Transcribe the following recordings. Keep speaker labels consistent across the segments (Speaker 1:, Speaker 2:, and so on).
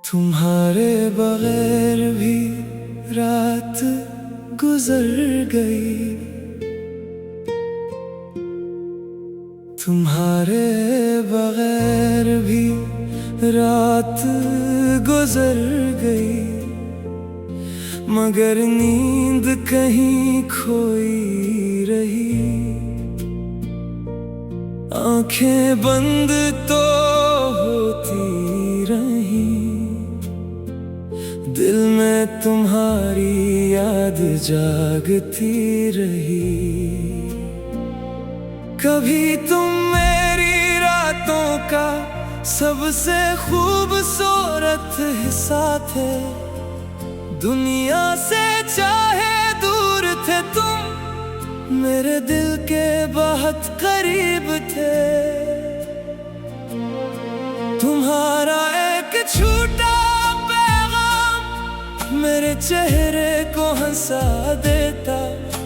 Speaker 1: तुम्हारे बगैर भी रात गुजर गई, तुम्हारे बगैर भी रात गुजर गई, मगर नींद कहीं खोई रही। आंखें बंद तो होती रही, दिल में तुम्हारी याद जागती रही। कभी तुम मेरी रातों का सबसे खूबसूरत हिस्सा थे, दुनिया से चाहे दूर थे तुम, मेरे दिल के बहुत करीब थे। तुम्हारा एक छूटा पैगाम मेरे चेहरे को हंसा देता,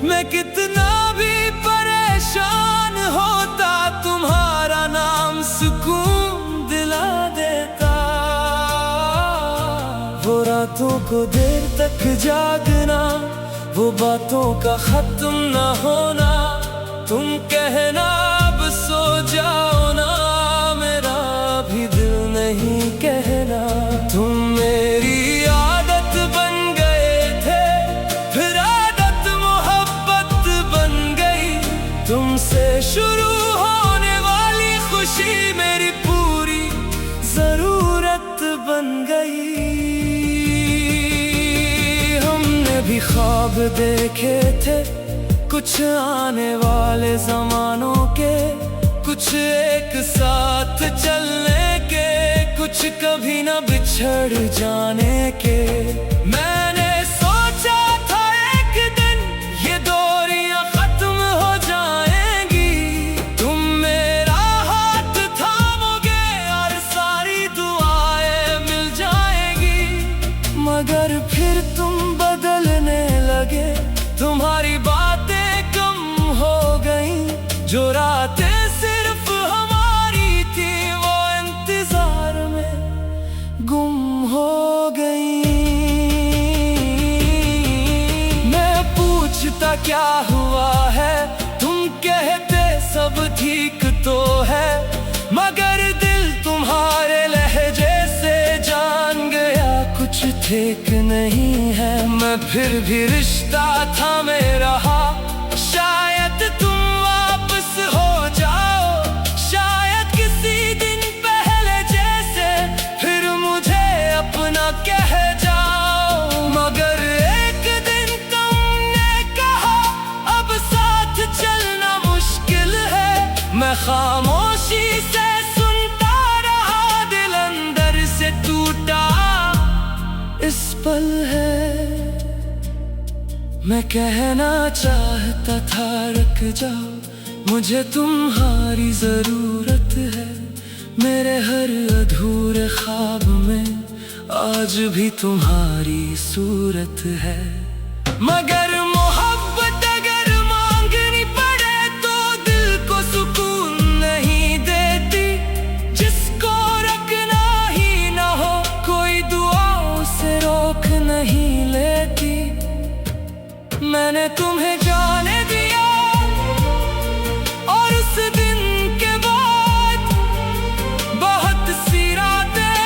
Speaker 1: मैं कितना भी परेशान होता, तुम्हारा नाम सुकून दिला देता। वो रातों को देर तक जागना, वो बातों का खत्म न होना, तुम कहना अब सो जाओ ना, मेरा भी दिल नहीं कहना। तुम मेरी आदत बन गए थे, फिर आदत मोहब्बत बन गई, तुमसे शुरू होने वाली खुशी मेरी पूरी जरूरत बन गई। भी ख्वाब देखे थे कुछ आने वाले जमानों के, कुछ एक साथ चलने के, कुछ कभी न बिछड़ जाने के। मैंने सोचा था एक दिन ये दूरियां खत्म हो जाएंगी, तुम मेरा हाथ थामोगे और सारी दुआएं मिल जाएंगी, मगर फिर तुम बदलने लगे, तुम्हारी बातें कम हो गईं, जो रातें सिर्फ हमारी थी वो इंतजार में गुम हो गईं। मैं पूछता क्या हुआ है, तुम कहते सब ठीक तो है, मगर दिल तुम्हारे लहजे से जान गया कुछ ठीक नहीं है। मैं फिर भी रिश्ता थामे रहा, शायद तुम वापस हो जाओ, शायद किसी दिन पहले जैसे फिर मुझे अपना कह जाओ, मगर एक दिन तुमने कहा अब साथ चलना मुश्किल है। मैं खामोशी से सुनता रहा, दिल अंदर से टूटा इस पल है। मैं कहना चाहता था रुक जाओ, मुझे तुम्हारी जरूरत है, मेरे हर अधूरे ख्वाब में आज भी तुम्हारी सूरत है। मगर मोहब्बत अगर मांगनी पड़े तो दिल को सुकून नहीं देती, जिसको रखना ही ना हो कोई दुआओं से रोक नहीं लेती। मैंने तुम्हें जाने दिया और उस दिन के बाद बहुत सी रातें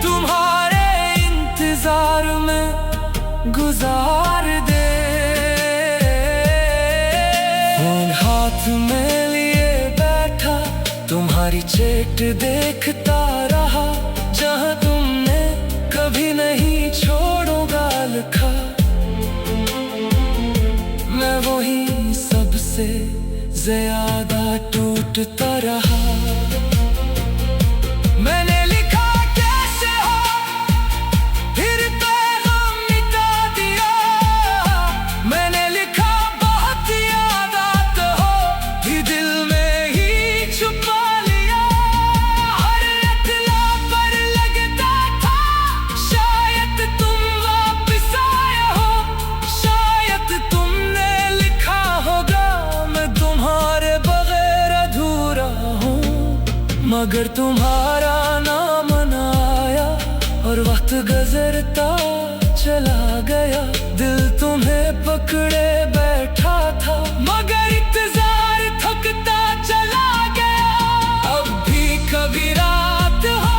Speaker 1: तुम्हारे इंतजार में गुजार दे। फोन हाथ में लिए बैठा, तुम्हारी चैट देखता रहा, जहां तुमने कभी नहीं छोड़ूंगा लिखा, मैं वही सबसे ज्यादा टूटता रहा। मैंने लिखा कैसे हो, फिर पैगाम मिटा दिया, मैंने लिखा बहुत याद आते हो, भी दिल में ही छुपा लिया। हर इत्तला पर लगता था शायद तुम वापस आए हो, शायद तुमने लिखा होगा मैं तुम्हारे बगैर अधूरा हूँ, मगर तुम्हारा नाम न आया और वक्त गुजरता चला गया, दिल तुम्हें पकड़े बैठा था, मगर इंतजार थकता चला गया। अब भी कभी रात हो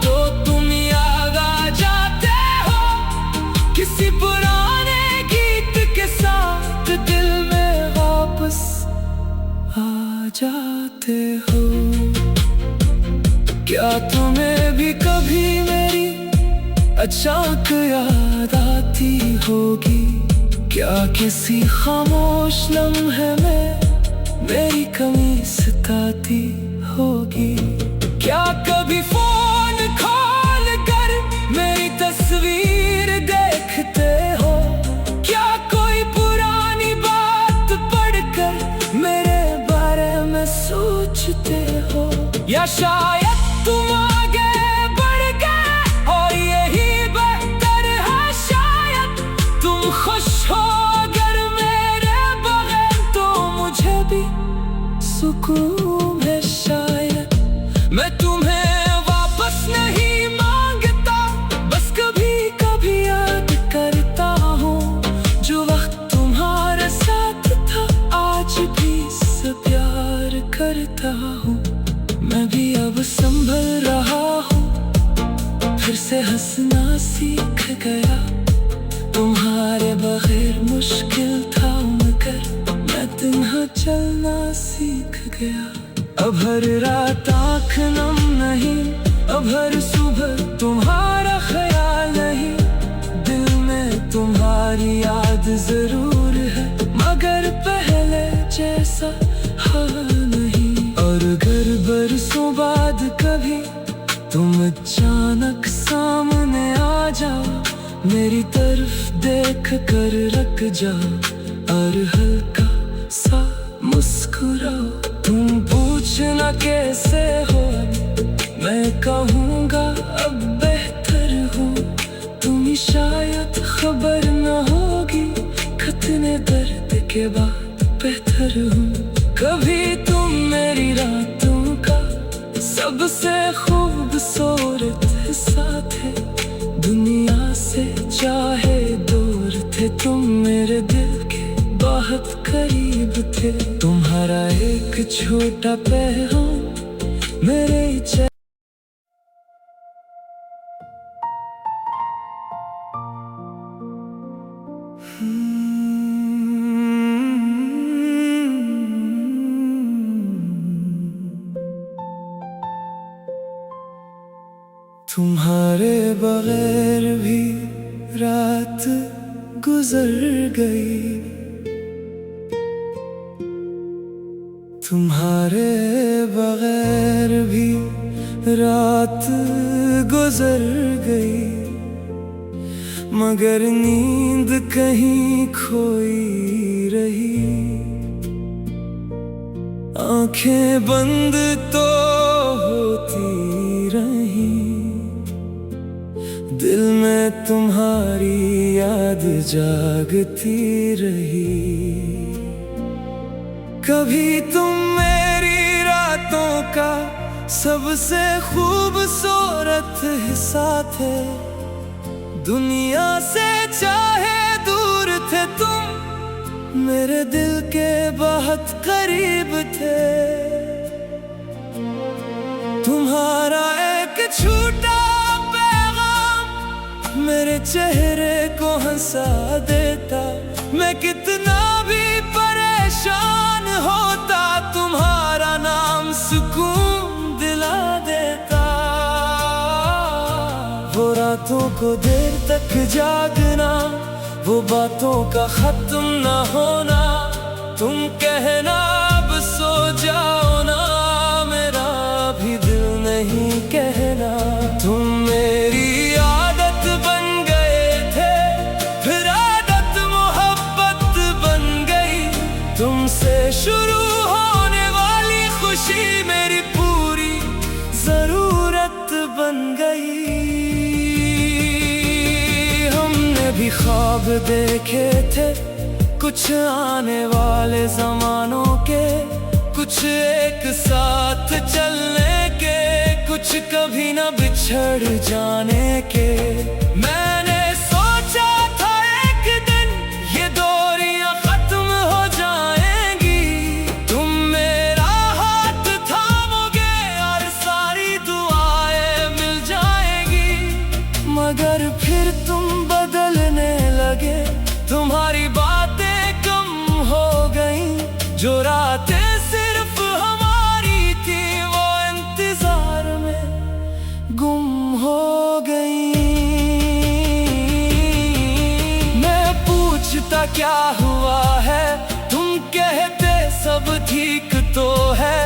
Speaker 1: तो तुम याद आ जाते हो, किसी पुराने गीत के साथ दिल में वापस आ जाते हो। क्या तुम्हें भी कभी मेरी अचानक याद आती होगी? क्या किसी खामोश लम्हे में मेरी कमी सताती होगी? क्या कभी फोन खोल कर मेरी तस्वीर देखते हो? क्या कोई पुरानी बात पढ़कर मेरे बारे में सोचते हो? या शायद तुम आगे बढ़ गए और यही बेहतर है, शायद तुम खुश हो अगर मेरे बगैर, तो मुझे भी सुकून है शायद। मैं तुम्हें वापस नहीं मांगता, बस कभी कभी याद करता हूँ जो वक्त तुम्हारे साथ था, आज भी इससे प्यार करता हूँ। मैं भी अब संभल रहा हूँ, फिर से हंसना सीख गया, तुम्हारे बगैर मुश्किल था मगर मैं तन्हा चलना सीख गया। अब हर रात आँख नम नहीं, अब हर सुबह तुम्हारा ख्याल नहीं, दिल में तुम्हारी याद जरूर है, मगर पहले जैसा हाल नहीं। और अगर बरसों बाद कभी तुम अचानक सामने आ जाओ, मेरी तरफ देख कर रुक जाओ और हल्का सा मुस्कुराओ। तुम पूछना कैसे हो, मैं कहूँगा अब बेहतर हूँ, तुम्हें शायद खबर न होगी, कितने दर्द के बाद बेहतर हूँ। कभी तुम मेरी रातों का सबसे खूबसूरत हिस्सा थे, दुनिया से चाहे दूर थे, तुम मेरे दिल के बहुत करीब थे। तुम्हारा एक छोटा पैगाम मेरे तुम्हारे बगैर भी रात गुजर गई, तुम्हारे बगैर भी रात गुजर गई, मगर नींद कहीं खोई रही। आंखें बंद तो होती रही, दिल में तुम्हारी याद जागती रही। कभी तुम मेरी रातों का सबसे खूबसूरत हिस्सा थे, दुनिया से चाहे दूर थे, तुम मेरे दिल के बहुत करीब थे। तुम्हारा एक छोटा मेरे चेहरे को हंसा देता, मैं कितना भी परेशान होता, तुम्हारा नाम सुकून दिला देता। वो रातों को देर तक जागना, वो बातों का खत्म न होना, तुम कहना अब सो जाओ ना, मेरा भी दिल नहीं कहना। तुम मेरी शुरू होने वाली खुशी मेरी पूरी जरूरत बन गई। हमने भी ख्वाब देखे थे कुछ आने वाले जमानों के, कुछ एक साथ चलने के, कुछ कभी ना न बिछड़ जाने के। मैंने सोचा था एक दिन ये दूरियां खत्म हो जाएंगी, तुम मेरा हाथ थामोगे और सारी दुआएं मिल जाएंगी। मगर फिर तुम बदलने लगे, तुम्हारी बातें कम हो गई। जो रातें सिर्फ हमारी थी वो इंतजार में गुम हो गई। मैं पूछता क्या हुआ है, तुम कहते सब ठीक तो है।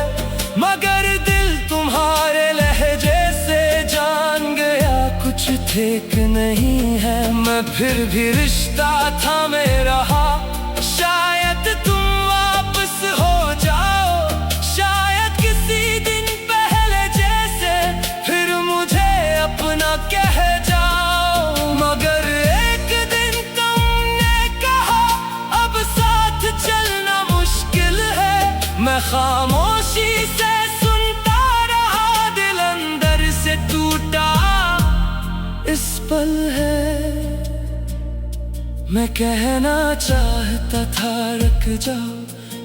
Speaker 1: मगर दिल तुम्हारे लहजे से जान गया कुछ ठीक नहीं है। मैं फिर भी रिश्ता थामे रहा, शायद तुम वापस हो जाओ, शायद किसी दिन पहले जैसे फिर मुझे अपना कह जाओ। मगर एक दिन तुमने कहा अब साथ चलना मुश्किल है। मैं खामोशी से सुनता रहा, दिल अंदर से टूटा इस पल है। मैं कहना चाहता था रुक जाओ,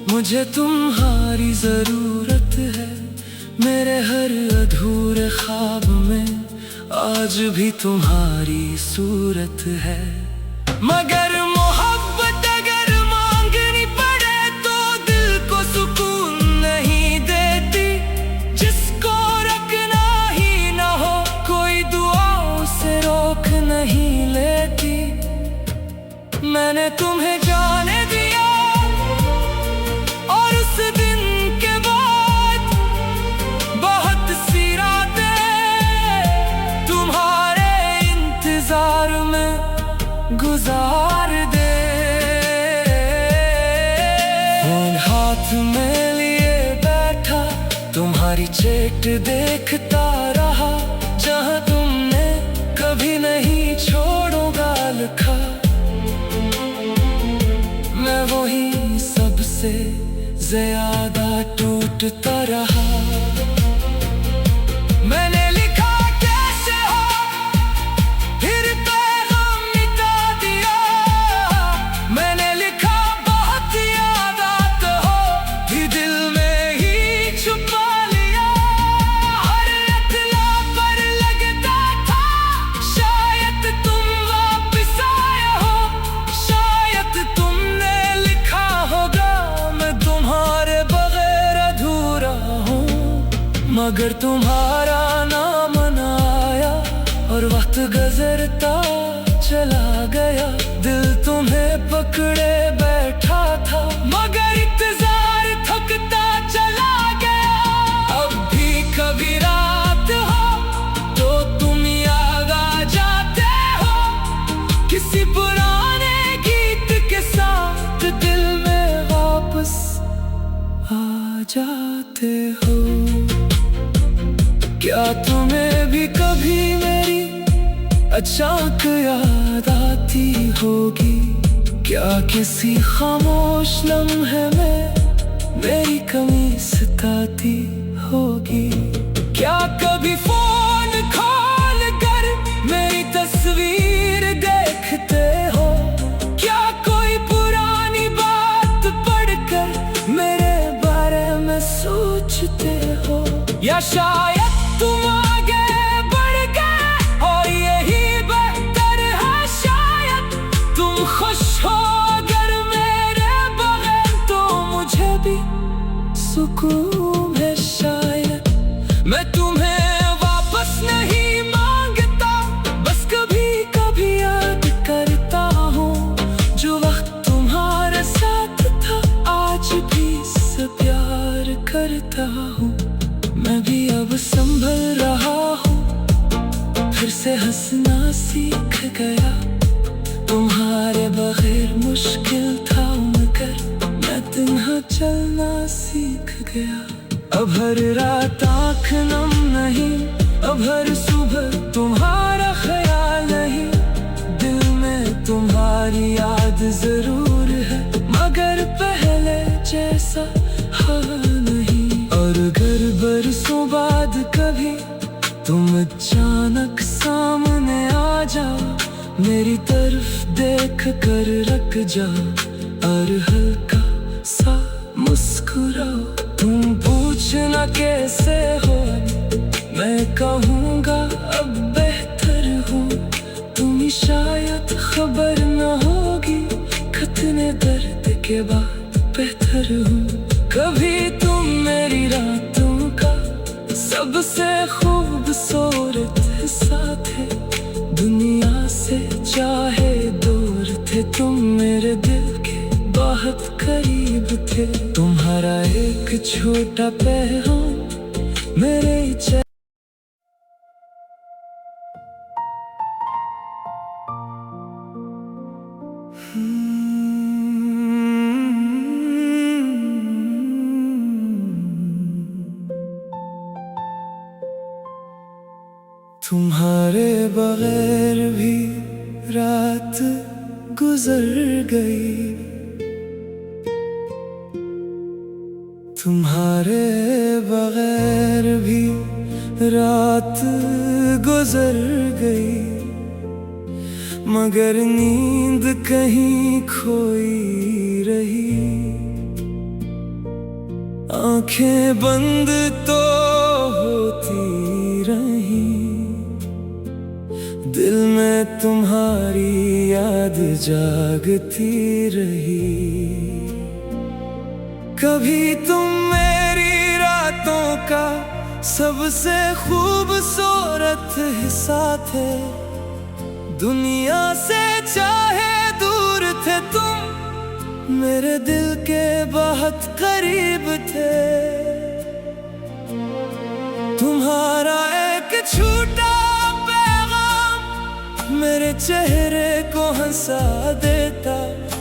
Speaker 1: मुझे तुम्हारी जरूरत है। मेरे हर अधूरे ख्वाब में आज भी तुम्हारी सूरत है। मगर मोहब्बत अगर मांगनी पड़े तो दिल को सुकून नहीं देती। जिसको रखना ही ना हो कोई दुआओं से रोक नहीं लेती। मैंने तुम्हें जाने दिया और उस दिन के बाद बहुत सी रातें तुम्हारे इंतजार में गुजार दे। फोन हाथ में लिए बैठा, तुम्हारी चैट देखता रहा। जहां तुमने कभी नहीं छोड़ूंगा लिखा, मैं वही सबसे ज्यादा टूटता रहा। मैंने लिखा कैसे हो, फिर पैगाम मिटा दिया। मैंने लिखा बहुत याद आते हो, भी दिल में ही छुपा लिया। हर इत्तला पर लगता था शायद तुम वापस आए हो, शायद तुमने लिखा होगा मैं तुम्हारे बगैर अधूरा हूँ। मगर तुम्हारा नाम न आया और वक्त गुजरता चला गया। दिल तुम्हें पकड़े बैठा था, मगर इंतजार थकता चला गया। अब भी कभी रात हो तो तुम याद आ जाते हो, किसी पुराने गीत के साथ दिल में वापस आ जाते हो। क्या तुम्हें भी कभी मेरी अचानक याद आती होगी? क्या किसी खामोश लम्हे में मेरी कमी सताती होगी? क्या कभी फोन खोल कर मेरी तस्वीर देखते हो? क्या कोई पुरानी बात पढ़कर मेरे बारे में सोचते हो? या शायद तुम आगे बढ़ गए और यही बेहतर है। शायद तुम खुश हो अगर मेरे बगैर, तो मुझे भी सुकून है शायद। मैं तुम्हें वापस नहीं मांगता, बस कभी कभी याद करता हूँ जो वक्त तुम्हारे साथ था। आज भी इससे प्यार करता हूँ। मैं भी अब संभल रहा हूँ, फिर से हंसना सीख गया। तुम्हारे बगैर मुश्किल था मगर मैं तन्हा चलना सीख गया। अब हर रात आँख नम नहीं, अब हर सुबह तुम्हारा ख्याल नहीं। दिल में तुम्हारी याद जरूर है, मगर पहले जैसा हाल नहीं। और अगर बरसों बाद कभी तुम अचानक सामने आ जाओ, मेरी तरफ देख कर रख जाओ और हल्का सा मुस्कुराओ। तुम पूछना कैसे हो, मैं कहूँगा अब बेहतर हूँ। तुम्हें शायद खबर न होगी, कितने दर्द के बाद बेहतर हूँ। कभी तुम मेरी रातों का सबसे खूबसूरत हिस्सा थे, दुनिया से चाहे दूर थे, तुम मेरे दिल के बहुत करीब थे। तुम्हारा एक छोटा पैगाम मेरे तुम्हारे बगैर भी रात गुजर गई, तुम्हारे बगैर भी रात गुजर गई, मगर नींद कहीं खोई रही। आंखें बंद तो होती रही, दिल में तुम्हारी याद जागती रही। कभी तुम मेरी रातों का सबसे खूबसूरत हिस्सा थे, दुनिया से चाहे दूर थे, तुम मेरे दिल के बहुत करीब थे। तुम्हारा एक छोटा मेरे चेहरे को हंसा देता,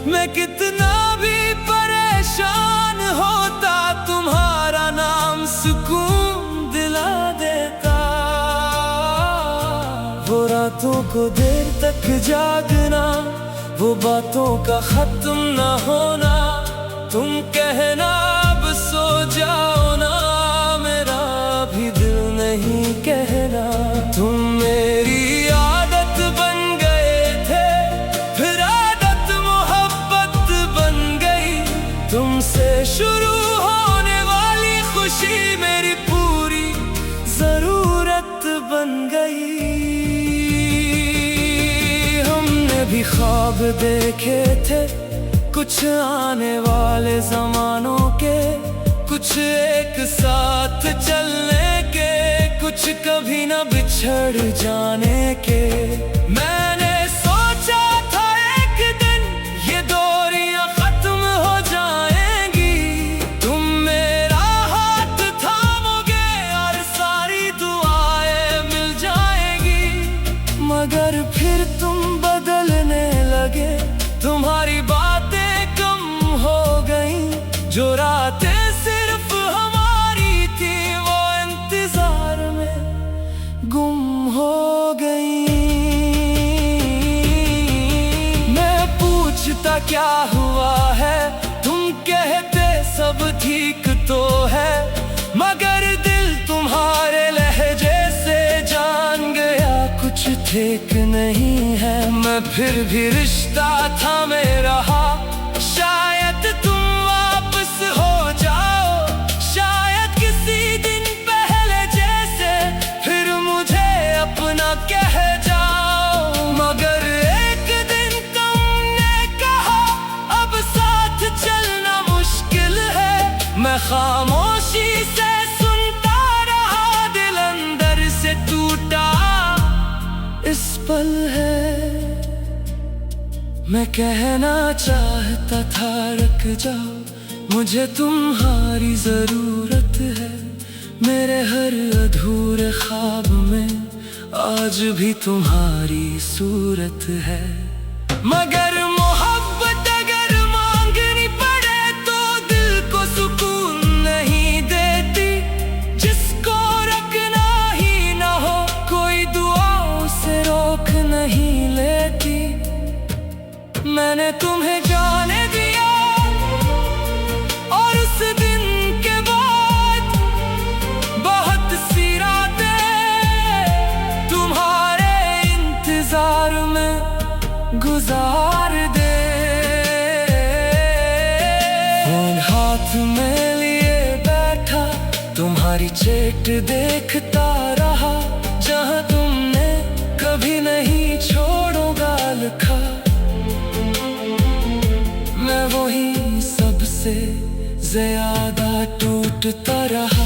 Speaker 1: मैं कितना भी परेशान होता, तुम्हारा नाम सुकून दिला देता। वो रातों को देर तक जागना, वो बातों का खत्म न होना, तुम कहना अब सो जाओ ना, मेरा भी दिल नहीं कहना। तुम मेरी तुमसे शुरू होने वाली खुशी मेरी पूरी जरूरत बन गई। हमने भी ख्वाब देखे थे कुछ आने वाले जमानों के, कुछ एक साथ चलने के, कुछ कभी न बिछड़ जाने के। मैंने सोचा था एक दिन ये दूरियां खत्म हो जाएंगी, तुम मेरा हाथ थामोगे और सारी दुआएं मिल जाएंगी। मगर फिर तुम बदलने लगे, तुम्हारी बातें कम हो गई, जो रातें सिर्फ हमारी थी वो इंतजार में गुम हो गई। मैं पूछता क्या हुआ है, तुम कहते सब ठीक तो है, मगर दिल तुम्हारे लहजे से जान गया कुछ ठीक नहीं है। मैं फिर भी रिश्ता थामे रहा, शायद तुम वापस हो जाओ, शायद किसी दिन पहले जैसे फिर मुझे अपना कह जाओ। मगर एक दिन तुमने कहा अब साथ चलना मुश्किल है, मैं खामोशी से सुनता रहा, दिल अंदर से टूटा इस पल है। मैं कहना चाहता था रुक जाओ, मुझे तुम्हारी जरूरत है, मेरे हर अधूरे ख्वाब में आज भी तुम्हारी सूरत है। मगर मोहब्बत अगर मांगनी पड़े तो दिल को सुकून नहीं देती, जिसको रखना ही ना हो कोई दुआओं से रोक नहीं लेती। मैंने तुम्हें जाने दिया और उस दिन के बाद बहुत सी रातें गुजार दे। फोन हाथ में लिए बैठा तुम्हारी चैट देखता रहा, जहां तुमने कभी नहीं छोड़ूंगा लिखा। मैं वही सबसे ज्यादा टूटता रहा।